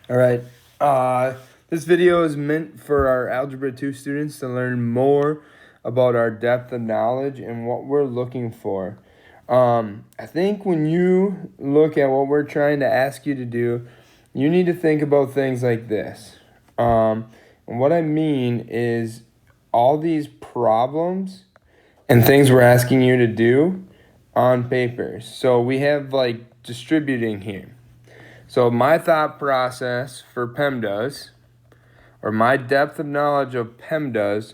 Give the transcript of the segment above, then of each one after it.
All right. This video is meant for our Algebra 2 students to learn more about our depth of knowledge and what we're looking for. I think when you look at what we're trying to ask you to do, you need to think about things like this. And what I mean is all these problems and things we're asking you to do on paper. So we have like distributing here. So my thought process for PEMDAS, or my depth of knowledge of PEMDAS,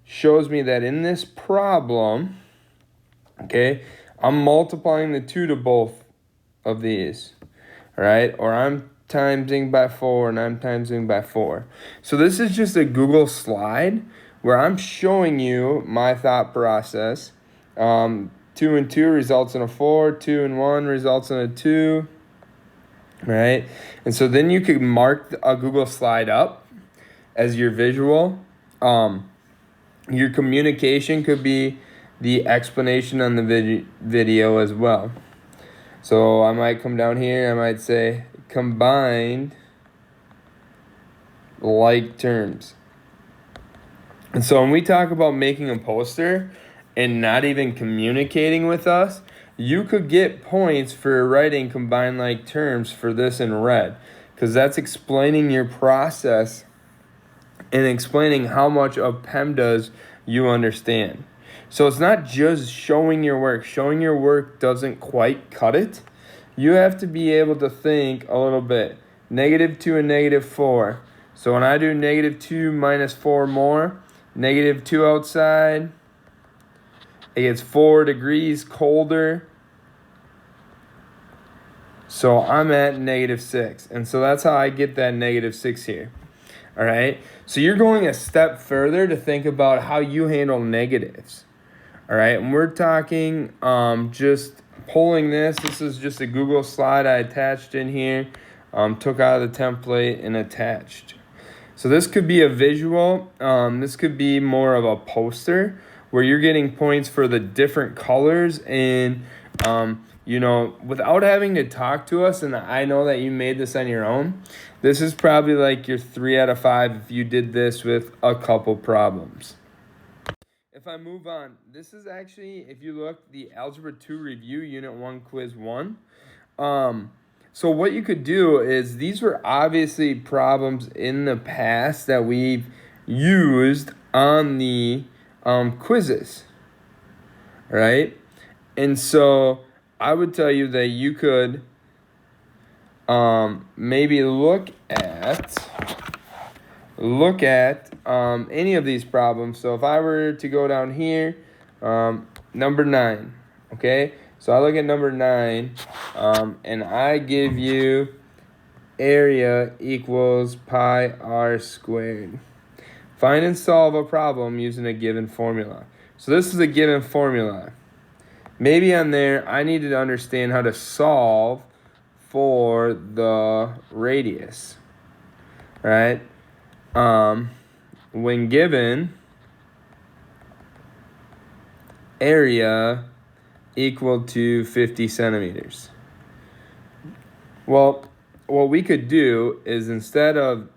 shows me that in this problem, okay, I'm multiplying the 2 to both of these, all right? Or I'm timesing by 4 and I'm timesing by 4. So this is just a Google slide where I'm showing you my thought process. 2 and 2 results in a 4, 2 and 1 results in a 2. Right? And so then you could mark a Google slide up as your visual. Your communication could be the explanation on the video as well. So I might come down here, I might say combined like terms. And so when we talk about making a poster and not even communicating with us, you could get points for writing combined like terms for this in red, because that's explaining your process and explaining how much of PEMDAS you understand. So it's not just showing your work. Showing your work doesn't quite cut it. You have to be able to think a little bit. -2 and -4. So when I do -2 minus 4 more, -2 outside, it gets 4 degrees colder. So I'm at -6. And so that's how I get that -6 here. All right. So you're going a step further to think about how you handle negatives. All right. And we're talking just pulling this. This is just a Google slide I attached in here. Took out of the template and attached. So this could be a visual. This could be more of a poster where you're getting points for the different colors and, without having to talk to us. And I know that you made this on your own. This is probably like your 3 out of 5 if you did this with a couple problems. If I move on, this is actually, if you look, the Algebra 2 Review, Unit 1, Quiz 1. So what you could do is, these were obviously problems in the past that we've used on the quizzes, right? And so I would tell you that you could maybe look at any of these problems. So if I were to go down here, number 9, okay? So I look at number 9, and I give you area equals pi r squared. Find and solve a problem using a given formula. So this is a given formula. Maybe on there, I needed to understand how to solve for the radius, right? When given area equal to 50 centimeters. Well, what we could do is, instead of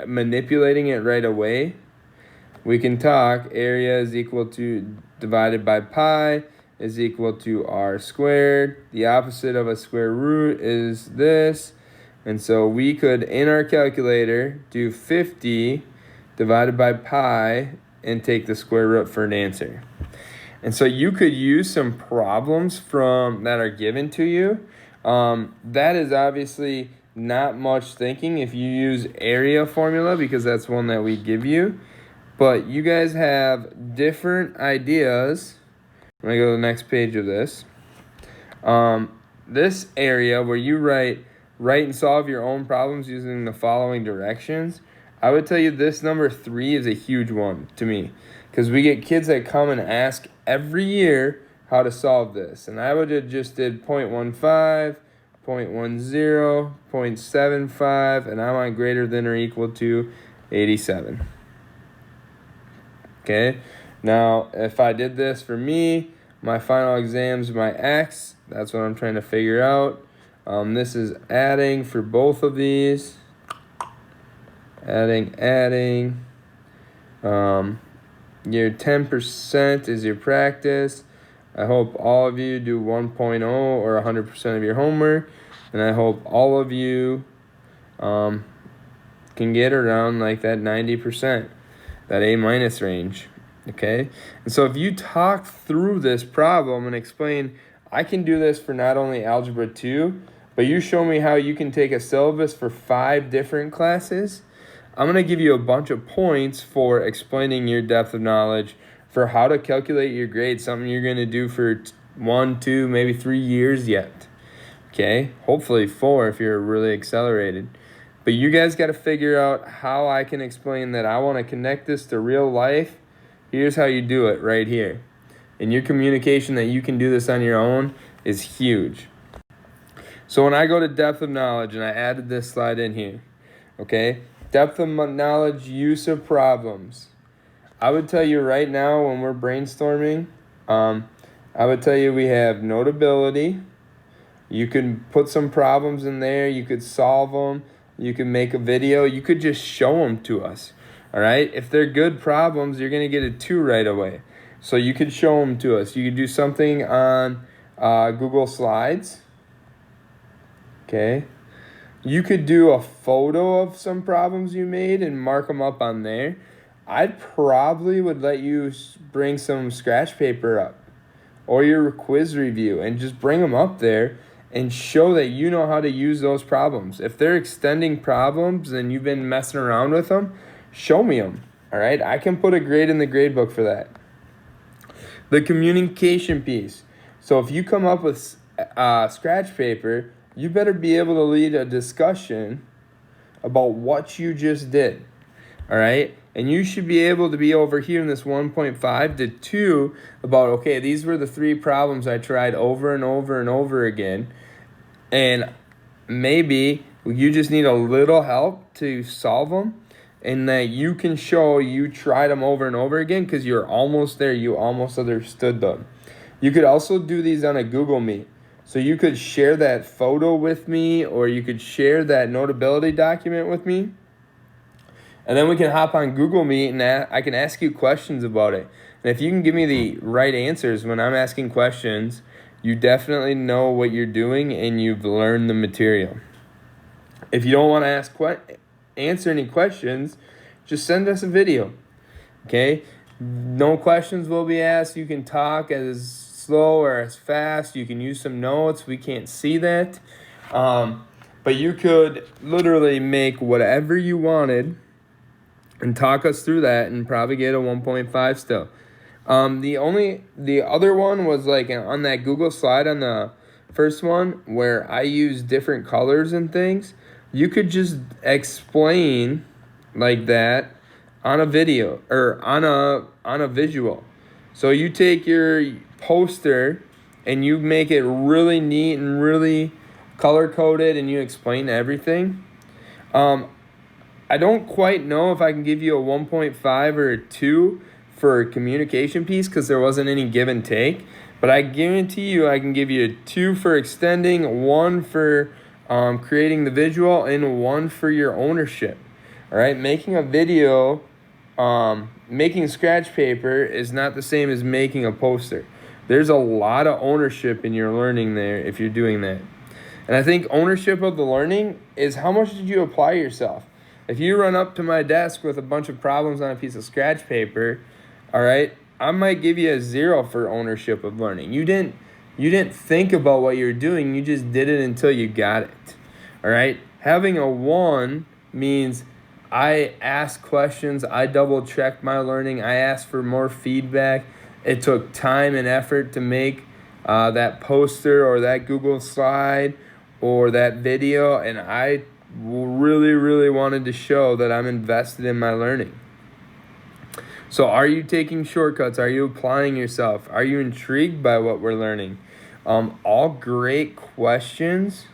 manipulating it right away, we can talk area is equal to divided by pi is equal to r squared. The opposite of a square root is this. And so we could, in our calculator, do 50 divided by pi and take the square root for an answer. And so you could use some problems that are given to you. That is obviously not much thinking if you use area formula, because that's one that we give you. But you guys have different ideas. I'm going to go to the next page of this. This area where you write and solve your own problems using the following directions. I would tell you this number 3 is a huge one to me, because we get kids that come and ask every year how to solve this. And I would have just did 0.15, 0.10, 0.75, and I want greater than or equal to 87. Okay, now if I did this for me, my final exam's my x, that's what I'm trying to figure out. This is adding for both of these. Adding. Your 10% is your practice. I hope all of you do 1.0 or 100% of your homework. And I hope all of you can get around like that 90%, that A- range. Okay? And so if you talk through this problem and explain, I can do this for not only Algebra 2, but you show me how you can take a syllabus for 5 different classes, I'm going to give you a bunch of points for explaining your depth of knowledge, for how to calculate your grade, something you're going to do for 1, 2, maybe 3 years yet. Okay? Hopefully 4 if you're really accelerated. But you guys got to figure out how I can explain that I want to connect this to real life. Here's how you do it right here. And your communication that you can do this on your own is huge. So when I go to depth of knowledge, and I added this slide in here, okay? Depth of knowledge, use of problems. I would tell you right now when we're brainstorming, I would tell you we have notability. You could put some problems in there. You could solve them. You could make a video. You could just show them to us. All right? If they're good problems, you're going to get a 2 right away. So you could show them to us. You could do something on Google Slides. Okay? You could do a photo of some problems you made and mark them up on there. I probably would let you bring some scratch paper up or your quiz review and just bring them up there and show that you know how to use those problems. If they're extending problems and you've been messing around with them, show me them. All right? I can put a grade in the grade book for that. The communication piece. So if you come up with scratch paper, you better be able to lead a discussion about what you just did, all right? And you should be able to be over here in this 1.5 to 2 about, okay, these were the 3 problems I tried over and over and over again, and maybe you just need a little help to solve them, and that you can show you tried them over and over again because you're almost there, you almost understood them. You could also do these on a Google Meet. So you could share that photo with me, or you could share that notability document with me. And then we can hop on Google Meet and I can ask you questions about it. And if you can give me the right answers when I'm asking questions, you definitely know what you're doing and you've learned the material. If you don't want to answer any questions, just send us a video. Okay? No questions will be asked. You can talk as slow or as fast. You can use some notes. We can't see that. But you could literally make whatever you wanted and talk us through that and probably get a 1.5 still. The other one was like on that Google slide on the first one where I use different colors and things. You could just explain like that on a video or on a visual. So you take your poster and you make it really neat and really color-coded and you explain everything. I don't quite know if I can give you a 1.5 or a 2 for a communication piece because there wasn't any give and take. But I guarantee you I can give you a 2 for extending, 1 for creating the visual, and 1 for your ownership. All right, making a video, making scratch paper is not the same as making a poster. There's a lot of ownership in your learning there if you're doing that. And I think ownership of the learning is how much did you apply yourself? If you run up to my desk with a bunch of problems on a piece of scratch paper, all right, I might give you a 0 for ownership of learning. You didn't think about what you're doing. You just did it until you got it. All right? Having a 1 means I ask questions. I double check my learning. I ask for more feedback. It took time and effort to make that poster or that Google slide or that video, and I really, really wanted to show that I'm invested in my learning. So are you taking shortcuts? Are you applying yourself? Are you intrigued by what we're learning? All great questions.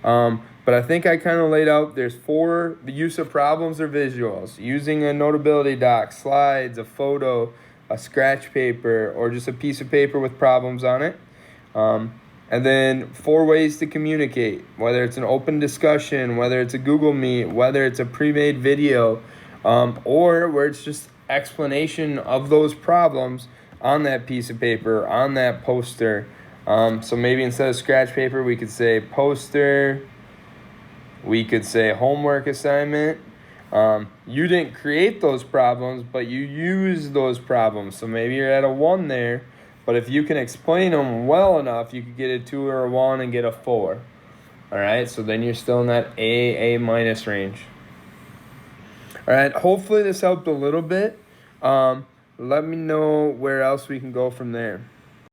But I think I kind of laid out, there's 4, the use of problems or visuals, using a notability doc, slides, a photo, a scratch paper, or just a piece of paper with problems on it. And then 4 ways to communicate, whether it's an open discussion, whether it's a Google Meet, whether it's a pre-made video, or where it's just explanation of those problems on that piece of paper, on that poster. So maybe instead of scratch paper, we could say poster. We could say homework assignment. You didn't create those problems, but you use those problems. So maybe you're at a 1 there, but if you can explain them well enough, you could get a 2 or a 1 and get a 4. All right, so then you're still in that A minus range. All right, hopefully this helped a little bit. Let me know where else we can go from there.